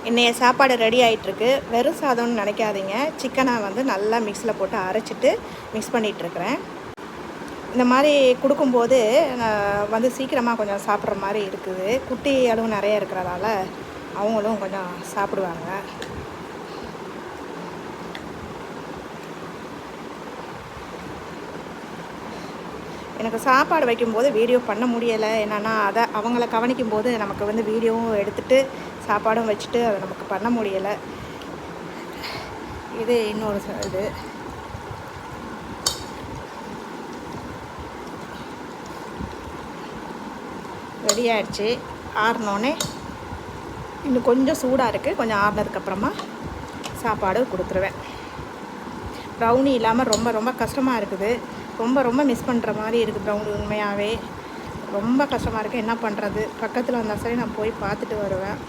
இன்றைய சாப்பாடு ரெடி ஆகிட்டுருக்கு. வெறும் சாதம்னு நினைக்காதீங்க. சிக்கனை வந்து நல்லா மிக்ஸியில் போட்டு அரைச்சிட்டு மிக்ஸ் பண்ணிகிட்ருக்கிறேன். இந்த மாதிரி கொடுக்கும்போது வந்து சீக்கிரமாக கொஞ்சம் சாப்பிட்ற மாதிரி இருக்குது. குட்டி அளவு நிறைய இருக்கிறதால அவங்களும் கொஞ்சம் சாப்பிடுவாங்க. எனக்கு சாப்பாடு வைக்கும்போது வீடியோ பண்ண முடியலை. என்னென்னா அதை அவங்கள கவனிக்கும்போது நமக்கு வந்து வீடியோவும் எடுத்துகிட்டு சாப்பாடும் வச்சுட்டு அதை நமக்கு பண்ண முடியலை. இது இன்னொரு இது ரெடி ஆகிடுச்சு. ஆறினோடனே இன்னும் கொஞ்சம் சூடாக இருக்குது. கொஞ்சம் ஆறினதுக்கப்புறமா சாப்பாடு கொடுத்துருவேன். ப்ரௌனி இல்லாமல் ரொம்ப ரொம்ப கஷ்டமாக இருக்குது. ரொம்ப மிஸ் பண்ணுற மாதிரி இருக்குது ப்ரௌனி. உண்மையாகவே ரொம்ப கஷ்டமாக இருக்குது. என்ன பண்ணுறது? பக்கத்தில் வந்தால் சரி நான் போய் பார்த்துட்டு வருவேன்.